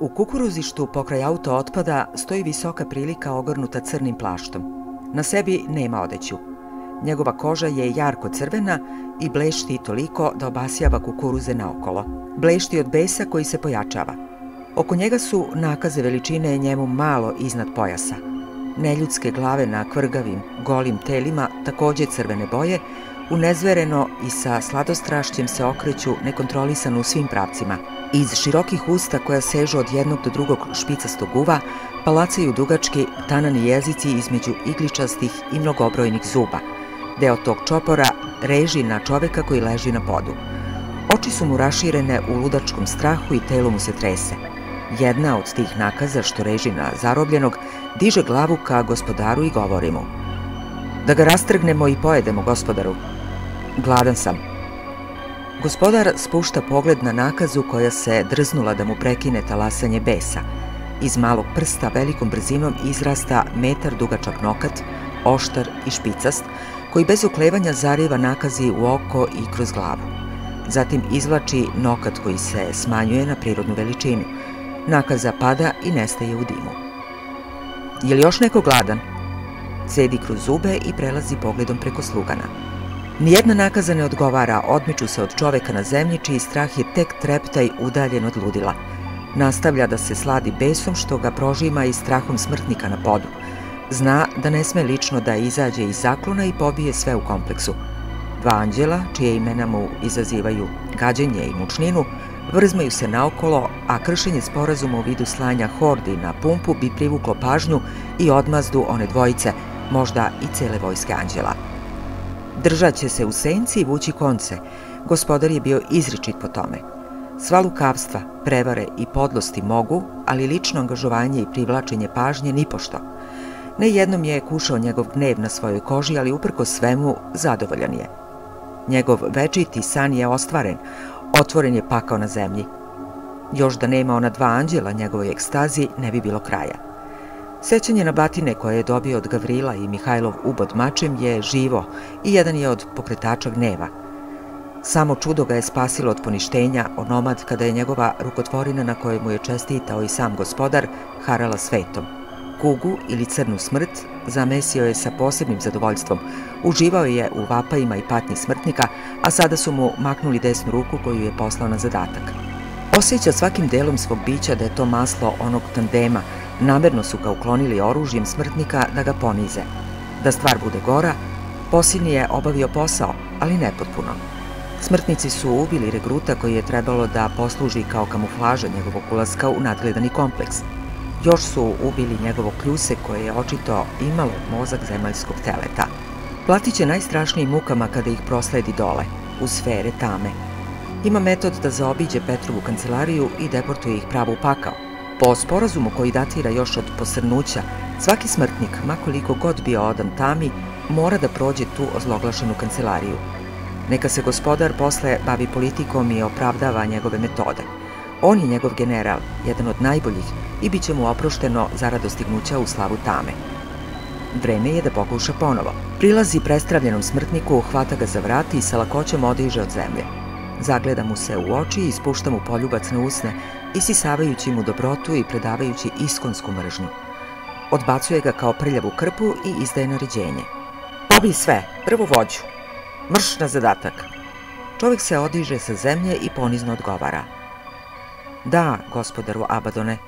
U kukuruzištu pokraj auto otpada stoji visoka prilika ogrnuta crnim plaštom. Na sebi nema odeću. Njegova koža je jarko crvena i blešti toliko da obasjava kukuruze naokolo. Blešti od besa koji se pojačava. Oko njega su nakaze veličine njemu malo iznad pojasa. Neljudske glave na kvrgavim, golim telima, takođe crvene boje, unezvereno i sa sladostrašćem se okreću nekontrolisano u svim pravcima. Iz širokih usta koja sežu od jednog do drugog špicastog uva palacaju dugački, tanani jezici između igličastih i mnogobrojnih zuba. Deo tog čopora reži na čoveka koji leži na podu. Oči su mu raširene u ludačkom strahu i telo mu se trese. Jedna od tih nakaza što reži na zarobljenog diže glavu ka gospodaru i govori mu: "Da ga rastrgnemo i pojedemo, gospodaru. Gladan sam." Gospodar spušta pogled na nakazu koja se drznula da mu prekine talasanje besa. Iz malog prsta velikom brzinom izrasta metar dugačak nokat, oštar i špicast, koji bez oklevanja zariva nakazi u oko i kroz glavu. Zatim izvlači nokat koji se smanjuje na prirodnu veličinu. Nakaza pada i nestaje u dimu. "Je li još neko gladan?" Cedi kroz zube i prelazi pogledom preko slugana. Nijedna nakaza ne odgovara, odmiču se od čoveka na zemlji, čiji strah je tek treptaj udaljen od ludila. Nastavlja da se sladi besom što ga prožima i strahom smrtnika na podu. Zna da ne sme lično da izađe iz zaklona i pobije sve u kompleksu. Dva anđela, čije imena mu izazivaju gađenje i mučninu, vrzmaju se naokolo, a kršenje sporazuma u vidu slanja hordi na pumpu bi privuklo pažnju i odmazdu one dvojice, možda i cele vojske anđela. Držat će se u senci i vući konce. Gospodar je bio izričit po tome. Sva lukavstva, prevare i podlosti mogu, ali lično angažovanje i privlačenje pažnje nipošto. Ne jednom je kušao njegov gnev na svojoj koži, ali uprko svemu zadovoljan je. Njegov večiti san je ostvaren, otvoren je pakao na zemlji. Još da nema ona dva anđela njegovoj ekstazi, ne bi bilo kraja. Sećanje na batine koje je dobio od Gavrila i Mihajlov ubod mačem je živo i jedan je od pokretača gneva. Samo čudo ga je spasilo od poništenja onomad kada je njegova rukotvorina na kojoj mu je čestitao i sam gospodar harala svetom. Kugu ili crnu smrt zamesio je sa posebnim zadovoljstvom. Uživao je u vapajima i patnji smrtnika, a sada su mu maknuli desnu ruku koju je poslao na zadatak. Osjeća svakim delom svog bića da je to maslo onog tandema. Namerno su ga uklonili oružjem smrtnika da ga ponize. Da stvar bude gora, posilni je obavio posao, ali nepotpuno. Smrtnici su ubili regruta koji je trebalo da posluži kao kamuflaža njegovog ulaska u nadgledani kompleks. Još su ubili njegovo kljuse koje je očito imalo mozak zemaljskog teleta. Platit će najstrašnijim mukama kada ih prosledi dole, u sfere tame. Ima metod da zaobiđe Petrovu kancelariju i deportuje ih pravo u pakao. Po sporazumu koji datira još od posrnuća, svaki smrtnik, makoliko god bio odan tami, mora da prođe tu ozloglašenu kancelariju. Neka se gospodar posle bavi politikom i opravdava njegove metode. On je njegov general, jedan od najboljih, i bit će mu oprošteno zarad dostignuća u slavu tame. Vreme je da pokuša ponovo. Prilazi prestravljenom smrtniku, hvata ga za vrat i sa lakoćom odiže od zemlje. Zagleda mu se u oči i spušta mu poljubac na usne, isisavajući mu dobrotu i predavajući iskonsku mržnju. Odbacuje ga kao prljavu krpu i izdaje naređenje. "Pobij sve, prvo vođu. Mrš na zadatak." Čovek se odiže sa zemlje i ponizno odgovara: "Da, gospodaru Abadone."